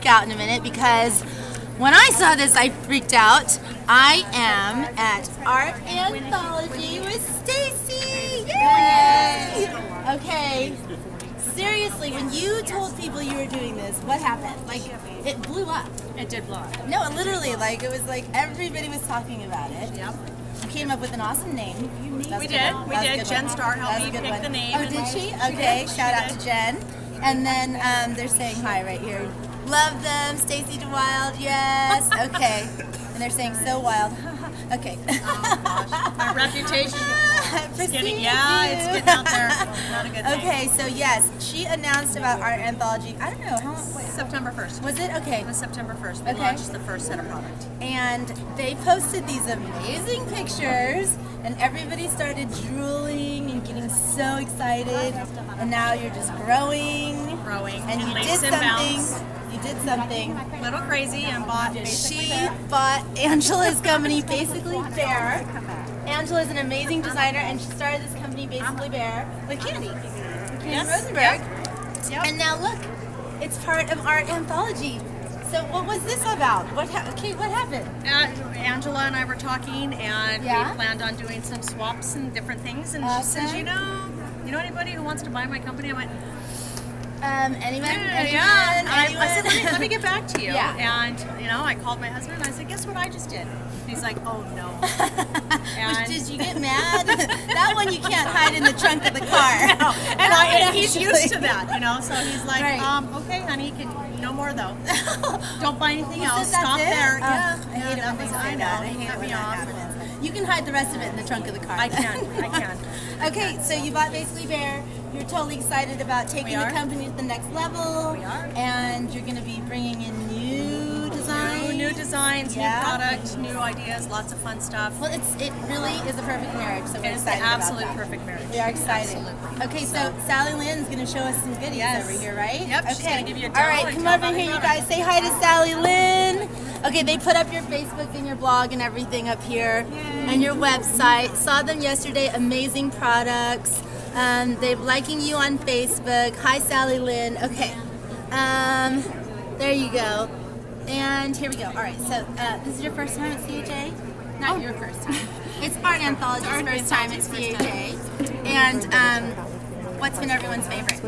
freak out in a minute because when I saw this, I freaked out. I am at Art Anthology with Stacy. Yay! Okay. Seriously, when you told people you were doing this, what happened? Like, it blew up. It did blow up. No, literally, like, it was like everybody was talking about it. Yep. You came up with an awesome name. We did. Jen Starr helped me pick the name. Oh, did she? Okay, shout out to Jen. And then they're saying hi right here. Love them, Stacy DeWild, yes. Okay. And they're saying so wild. Okay. Oh gosh. My reputation is getting, it's getting out there. Not a good thing. Okay, so yes, she announced about Art Anthology. I don't know how. September 1st. Was it? Okay. It was September 1st. We launched the first set of product. And they posted these amazing pictures, and everybody started drooling and getting so excited. And now you're just growing. And you did something. You did something. A little crazy and bought. She bought Angela's company, Basically Bare. Angela's an amazing designer, and she started this company, Basically Bare, with Candy. Candy Rosenberg. Yep. And now look, it's part of Art Anthology. So what was this about? What happened? Angela and I were talking, and we planned on doing some swaps and different things. And she said, you know anybody who wants to buy my company? I went, anyone? I said, let me get back to you. Yeah. And I called my husband and I said, guess what I just did? He's like, oh no. Did you get mad? That one you can't hide in the trunk of the car. No. And he's used to that, so he's like, okay, honey, no more though. Don't buy anything else. Stop there. I hate it when they say I know. that. I hate it when that happens. You can hide the rest of it in the trunk of the car. I can. Okay, so you bought Basically Bare. You're totally excited about taking the company to the next level. We are. And you're going to be bringing in new designs. New designs, new product, new ideas, lots of fun stuff. Well, it really is a perfect marriage, so we're excited about that. It's the absolute perfect marriage. We are excited. Absolutely. Okay, so Sally Lynn's going to show us some goodies over here, right? Yep, okay. She's going to give you a demo. All right, come over here, you guys. Say hi to Sally Lynn. Okay, they put up your Facebook and your blog and everything up here. Yay. And your website. Saw them yesterday. Amazing products. They're liking you on Facebook. Hi, Sally Lynn. Okay. There you go. And here we go. All right. So this is your first time at CHA? Not your first time. It's Art Anthology's first time at CHA. And what's been everyone's favorite?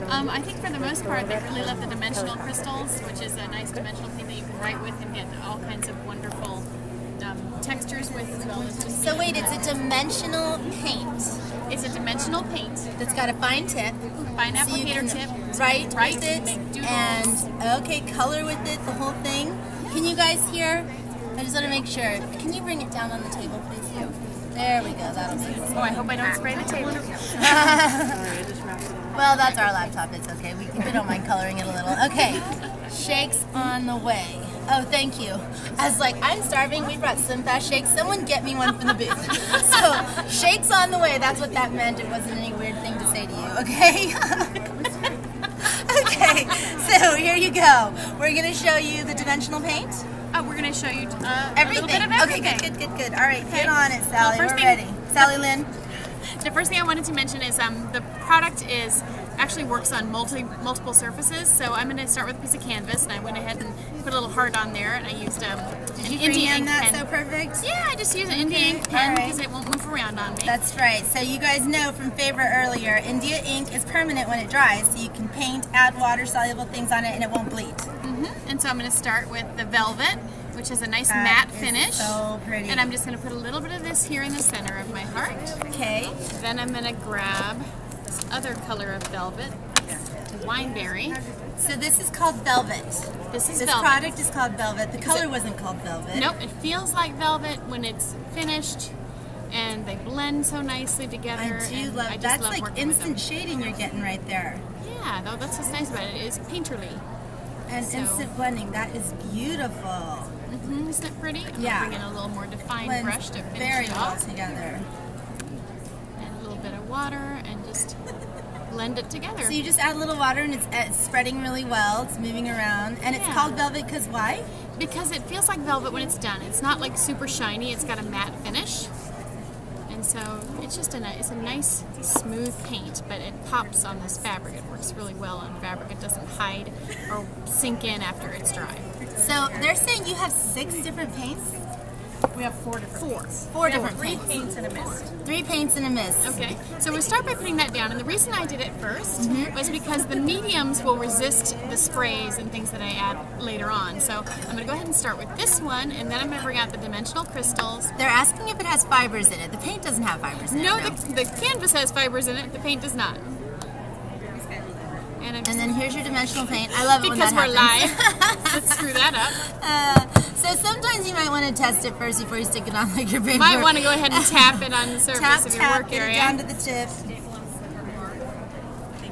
I think for the most part, they really love the dimensional crystals, which is a nice dimensional thing that you can write with and get all kinds of wonderful textures with, as well as just... So wait, it's a dimensional paint. It's a dimensional paint. That's got a fine tip. Fine applicator so tip. Write with it. Make doodles. And, okay, color with it, the whole thing. Can you guys hear? I just want to make sure. Can you bring it down on the table, please? There we go. That'll be Oh, I hope I don't spray the table. Well, that's our laptop. It's okay. We don't mind coloring it a little. Okay. Shakes on the way. Oh, thank you. I was like, I'm starving. We brought Slim Fast shakes. Someone get me one from the booth. So, shakes on the way. That's what that meant. It wasn't any weird thing to say to you, okay? Okay, so here you go. We're going to show you the dimensional paint. Oh, we're going to show you everything. A little bit of everything. Okay, good. All right, get on it, Sally. Well, we're ready. Sally Lynn. The first thing I wanted to mention is the product actually works on multiple surfaces. So I'm going to start with a piece of canvas, and I went ahead and put a little heart on there, and I used an India ink pen. So perfect? Yeah, I just used an India ink pen because it won't move around on me. That's right. So you guys know from Favorite earlier, India ink is permanent when it dries, so you can paint, add water-soluble things on it, and it won't bleed. And so I'm going to start with the velvet, which is a nice matte finish. So pretty. And I'm just going to put a little bit of this here in the center of my heart. Okay. Then I'm going to grab this other color of velvet, wineberry. So this is called velvet. This velvet. Product is called velvet. The color wasn't called velvet. Nope, it feels like velvet when it's finished, and they blend so nicely together. I do love. That's like instant shading you're getting right there. Yeah, though that's what's nice about it. It is painterly. And instant blending. That is beautiful. Isn't it pretty? Yeah. Bring in a little more defined brush to finish very it well off. together. And a little bit of water, and just blend it together. So you just add a little water, and it's spreading really well. It's moving around, and it's called velvet because why? Because it feels like velvet when it's done. It's not like super shiny. It's got a matte finish. And so it's just it's a nice smooth paint, but it pops on this fabric. It works really well on fabric. It doesn't hide or sink in after it's dry. So they're saying you have 6 different paints? We have 4 different. Four different 3 paints. paints and a mist. 3 paints and a mist. Okay, so we'll start by putting that down. And the reason I did it first was because the mediums will resist the sprays and things that I add later on. So I'm going to go ahead and start with this one, and then I'm going to bring out the dimensional crystals. They're asking if it has fibers in it. The paint doesn't have fibers in No, it. the canvas has fibers in it. The paint does not. And then here's your dimensional paint. I love it because when that we're live. Let's screw that up. So sometimes you might want to test it first before you stick it on like your paper. Might want to go ahead and tap it on the surface of your work get area. it down to the tip.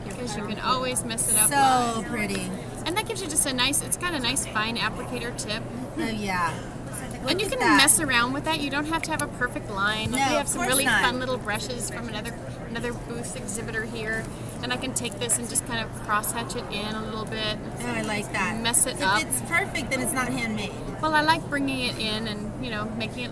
Because you can always mess it up. So pretty. And that gives you just a nice, it's got a nice fine applicator tip. Oh yeah. And you can mess around with that. You don't have to have a perfect line. No, we have some of course really not. fun little brushes from another booth exhibitor here. And I can take this and just kind of cross-hatch it in a little bit. Oh, I like that. Mess it If up. it's perfect, then it's not handmade. Well, I like bringing it in and, making it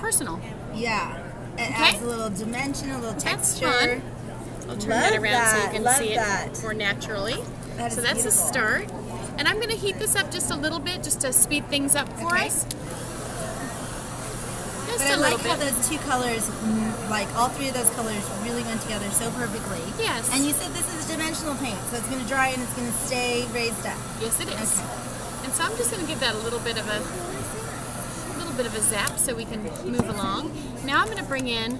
personal. Yeah. It Okay. adds a little dimension, a little That's texture. fun. I'll turn that around so you can Love see that. it more naturally. That is So that's beautiful. a start. And I'm going to heat this up just a little bit just to speed things up for us. Just But I a little like how bit. those 2 colors, like all 3 of those colors really went together so perfectly. Yes. And you said this is a dimensional paint, so it's going to dry and it's going to stay raised up. Yes, it is. Okay. And so I'm just going to give that a little bit of a zap so we can move along. Now I'm going to bring in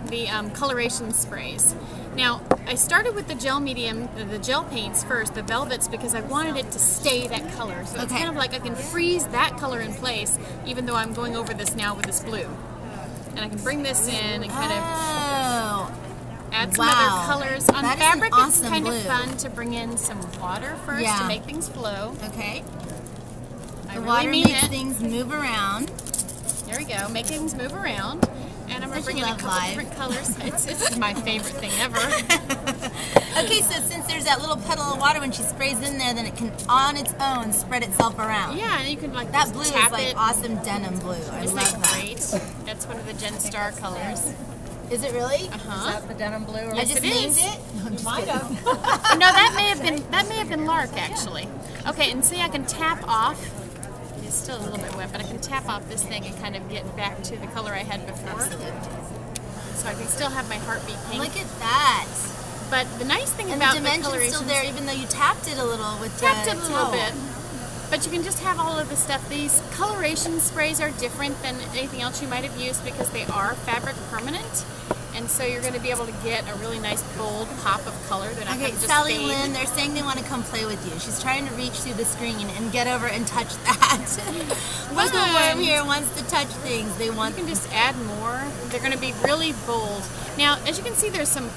the coloration sprays. Now I started with the gel medium, the gel paints first, the velvets, because I wanted it to stay that color. So it's kind of like I can freeze that color in place, even though I'm going over this now with this blue. And I can bring this in and kind of add some other colors. On That is fabric, an it's awesome kind blue. of fun to bring in some water first to make things flow. Okay. I The really water mean makes it. things move around. There we go, make things move around. And I'm going to bring in a couple different colors. It's my favorite thing ever. Okay, so since there's that little puddle of water when she sprays in there, then it can, on its own, spread itself around. Yeah, and you can like That blue is tap like it. awesome denim blue. I Isn't love that that. great? That's one of the Gen Star colors. Is it really? Uh-huh. Is that the denim blue? Or I just it named is. it. No, I'm just might kidding. have. No, that may have been Lark actually. Okay, and see I can tap off. It's still a little bit wet, but I can tap off this thing and kind of get back to the color I had before. So I can still have my heartbeat pink. Look at that. But the nice thing And about the the dimension's coloration, still there, even though you tapped it a little with tapped the it a little towel. bit. But you can just have all of the stuff. These coloration sprays are different than anything else you might have used because they are fabric permanent. And so you're going to be able to get a really nice bold pop of color. They're not Okay, going to just Sally fade. Lynn, they're saying they want to come play with you. She's trying to reach through the screen and get over and touch that. Wiggle worm here wants to touch things. They want. You can just add more. They're going to be really bold. Now, as you can see, there's some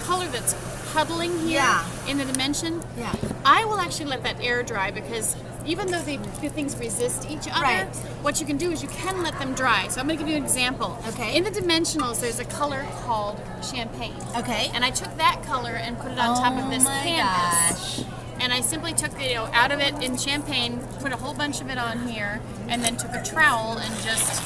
color that's puddling here in the dimension. Yeah. I will actually let that air dry because even though the things resist each other, what you can do is you can let them dry. So I'm going to give you an example. Okay. In the dimensionals, there's a color called champagne. Okay. And I took that color and put it on top of this canvas. Gosh. And I simply took out of it in champagne, put a whole bunch of it on here, and then took a trowel and just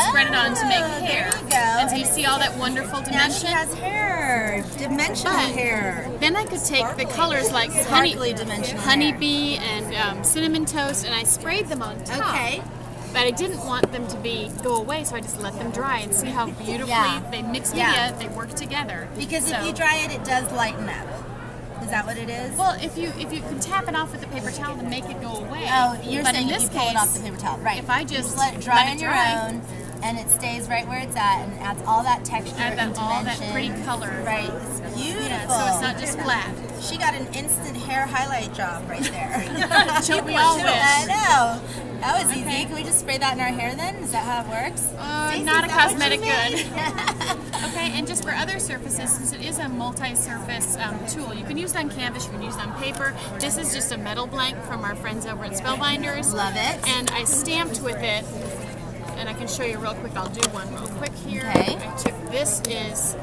spread it on to make hair. There you go. And so you see all that wonderful dimension. Now she has hair, dimensional hair. Then I could take the colors like Sparkly dimensional honeybee and cinnamon toast, and I sprayed them on top. Okay. But I didn't want them to go away, so I just let them dry and see how beautifully they mix together, they work together. Because if you dry it, it does lighten up. Is that what it is? Well, if you can tap it off with a paper towel to make it go away. Oh, you're but saying in this you pull it case, off the paper towel, right? If I You just let it dry let on it your dry, own, and it stays right where it's at, and adds all that texture and dimension, all that pretty color. Right, it's beautiful. Yeah, so it's not just flat. She got an instant hair highlight job right there. Don't we all wish? I know. That was easy. Can we just spray that in our hair then? Is that how it works? Stacey, Not is a that what cosmetic you good. Okay, and just for other surfaces, since it is a multi-surface tool, you can use it on canvas, you can use it on paper. This is just a metal blank from our friends over at Spellbinders. Love it. And I stamped with it, and I can show you real quick. I'll do one real quick here. Okay. I took, this is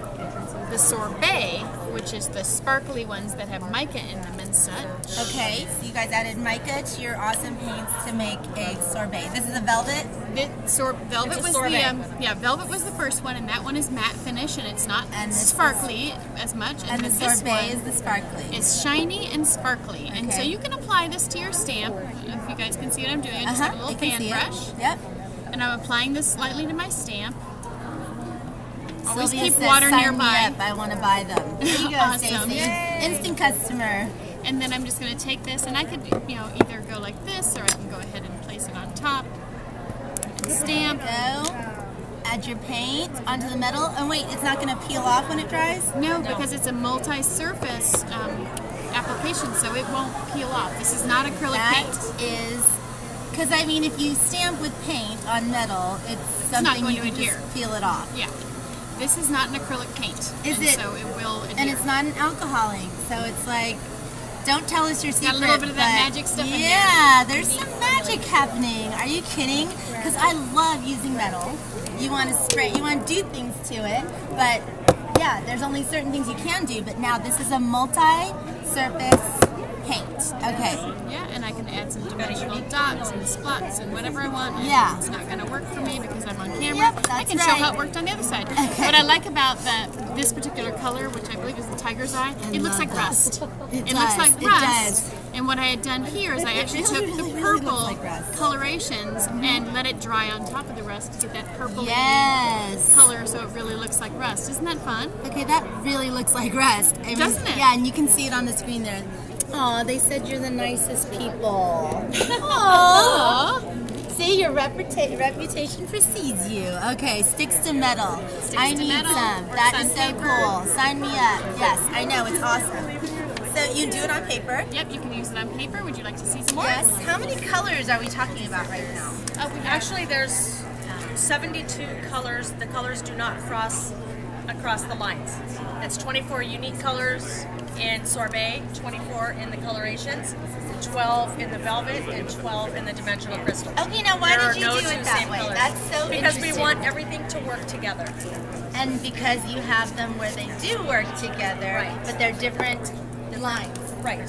the sorbet which is the sparkly ones that have mica in them and such. Okay, so you guys added mica to your awesome paints to make a sorbet. This is a velvet? Velvet was velvet was the first one, and that one is matte finish, and it's not sparkly as much. And the sorbet is the sparkly. It's shiny and sparkly, and so you can apply this to your stamp. If you guys can see what I'm doing, I just have a little fan brush. Yep. And I'm applying this slightly to my stamp. Always Sylvia keep says, water sign nearby. Me up. I want to buy them. There you go, Awesome. Stacey. Instant customer. And then I'm just going to take this, and I could, either go like this, or I can go ahead and place it on top. And stamp. Go. Add your paint onto the metal. And wait, it's not going to peel off when it dries? No, because it's a multi-surface application, so it won't peel off. This is not acrylic paint. That is, because I mean, if you stamp with paint on metal, it's something you can just peel it off. Yeah. This is not an acrylic paint. Is it? So it will adhere. And it's not an alcohol ink, so it's like, don't tell us your secret. Got a little bit of that magic stuff in there. Yeah, there's some magic happening. Are you kidding? Because I love using metal. You want to spray, you want to do things to it, but yeah, there's only certain things you can do, but now this is a multi-surface paint. Okay. Yeah, and I can add some dimensional dots and spots and whatever I want. And yeah. It's not going to work for me because I'm on camera. Yep, that's I can show how it worked on the other side. Okay. What I like about this particular color, which I believe is the tiger's eye, it looks like rust. It looks like rust. And what I had done here is I actually took the purple colorations and let it dry on top of the rust to get that purple color, so it really looks like rust. Isn't that fun? Okay, that really looks like rust. Doesn't it? Yeah, and you can see it on the screen there. Aw, they said you're the nicest people. Aww. See, your reputation precedes you. Okay, sticks to metal. I need some. That is so cool. Sign me up. Yes, I know. It's awesome. So you do it on paper? Yep, you can use it on paper. Would you like to see some more? Yes. How many colors are we talking about right now? Actually, there's 72 colors. The colors do not cross across the lines. It's 24 unique colors in sorbet, 24 in the colorations, 12 in the velvet, and 12 in the dimensional crystals. Okay, now why did you do it that way? Colors. That's so because interesting. We want everything to work together. And because you have them where they do work together, but they're different lines. Right.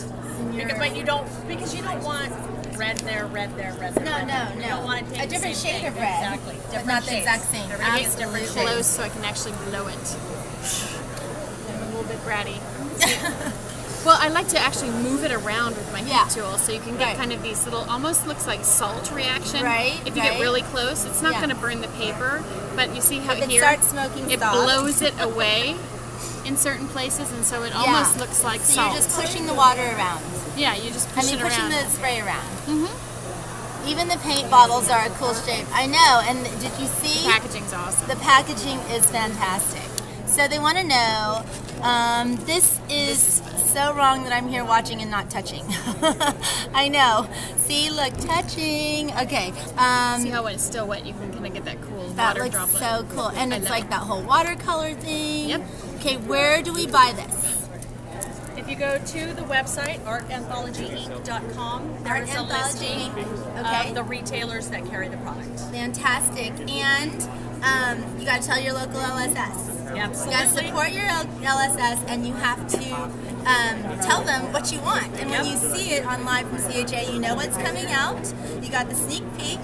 But you don't, because you don't want red there, red there, red there. No. You don't want to take a different shade thing. of red. Exactly. But not the exact same. Absolutely close, so I can actually blow it. I'm a little bit bratty. Well, I like to actually move it around with my heat tool, so you can get kind of these little, almost looks like salt reaction. Right. If you get really close, it's not going to burn the paper, but you see how it here starts smoking it salt. blows it away in certain places, and so it almost looks like so salt. You're just pushing the water around. Yeah, you just push it around. pushing the spray around. Even the paint bottles are a cool shape. I know, and did you see? The packaging's awesome. The packaging is fantastic. So they want to know, this is so wrong that I'm here watching and not touching. I know. See, look, touching. Okay. See how when it's still wet, you can kind of get that cool water droplet. That looks so cool. And it's like that whole watercolor thing. Yep. Okay, where do we buy this? If you go to the website, artanthologyinc.com, there is a listing of the retailers that carry the product. Fantastic. And you got to tell your local LSS. Yeah, absolutely. You got to support your LSS, and you have to tell them what you want. And when you see it on Live from CHA, you know what's coming out. You got the sneak peek.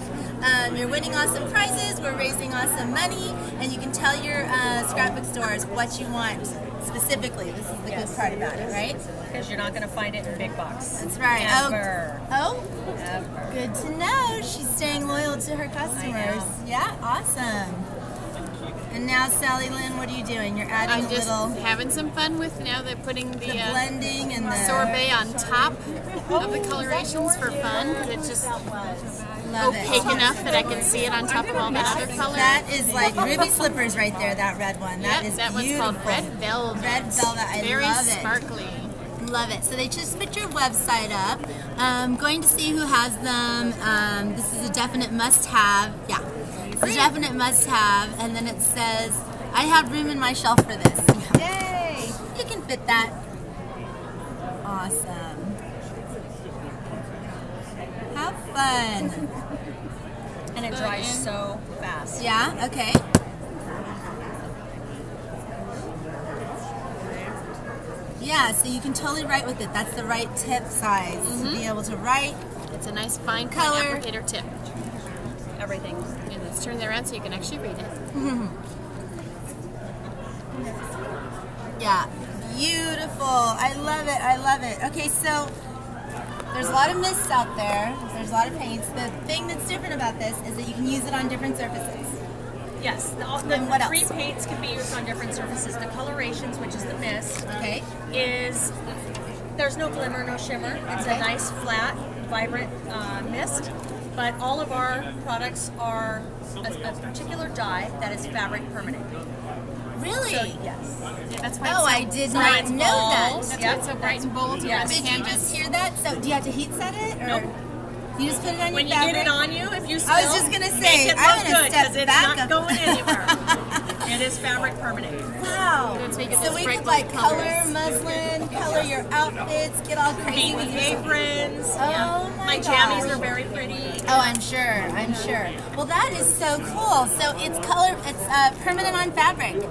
You're winning awesome prizes. We're raising awesome money, and you can tell your scrapbook stores what you want specifically. This is the good part about it, right? Because you're not going to find it in big box. That's right. Ever. Ever. Good to know. She's staying loyal to her customers. Yeah, awesome. And now, Sally Lynn, what are you doing? You're adding I'm just a little... having some fun with, now they're putting the blending and the... sorbet on top of the colorations for fun, because it's just opaque enough that I can see it on top of all the other colors. That is like ruby slippers right there, that red one. That is that beautiful. one's called Red Velvet. Red Velvet, I Very love it. sparkly. Love it. So they just put your website up. I'm going to see who has them. This is a definite must-have. Yeah. It's a definite must-have. And then it says, I have room in my shelf for this. Yay! You can fit that. Awesome. Have fun. And it dries so fast. Yeah? Okay. Yeah, so you can totally write with it. That's the right tip size to be able to write. It's a nice fine Color. point applicator tip. Everything. And let's turn that around so you can actually read it. Yeah, beautiful. I love it. I love it. Okay, so there's a lot of mists out there. There's a lot of paints. The thing that's different about this is that you can use it on different surfaces. Yes, And what the three else? paints can be used on different surfaces. The Colorations, which is the mist, Okay. is there's no glimmer, no shimmer. It's a nice, flat, vibrant mist. But all of our products are a particular dye that is fabric permanent. Really? So, yes. Yeah, that's why Oh, I it's so did bright not and know bold. that. That's why it's so bright and bold. Yeah. Yes. Did you just hear that? So do you have to heat set it? Or Nope. You just put it on When your you fabric? get it on you, if you spill, I was just gonna say, make it I'm look gonna good step because it's back not up. going anywhere. It is fabric permanent. Wow. Let's make it So those we bright could like blue color colors. muslin, color your outfits, get all crazy with Baby your... aprons. Oh my My gosh. jammies are very pretty. Oh, I'm sure. I'm sure. Well, that is so cool. So it's color. It's permanent on fabric,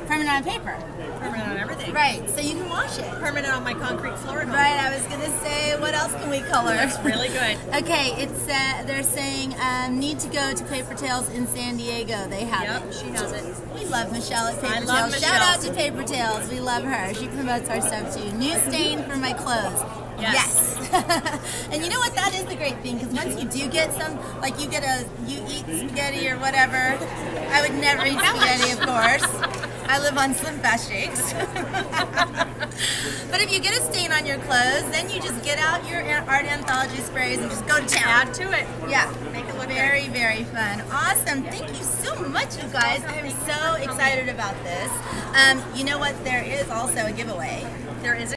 permanent on paper. Permanent on everything. Right. So you can wash it. Permanent on my concrete floor at home. Right. I was gonna say, what else can we color? Looks really good. Okay. It's they're saying need to go to Paper Tales in San Diego. They have Yep, it. she has it. We love Michelle at Paper I love Tales. Shout Michelle. out to Paper Tales. We love her. She promotes our stuff too. New stain for my clothes. Yes. And you know what? That is the great thing, because once you do get some, like you eat spaghetti or whatever. I would never eat spaghetti, of course. I live on Slim Fast Shakes. But if you get a stain on your clothes, then you just get out your Art Anthology sprays and just go to town. Add to it. Yeah. Make it look Very, very fun. Awesome. Thank you so much, you guys. I am so excited about this. You know what? There is also a giveaway. There is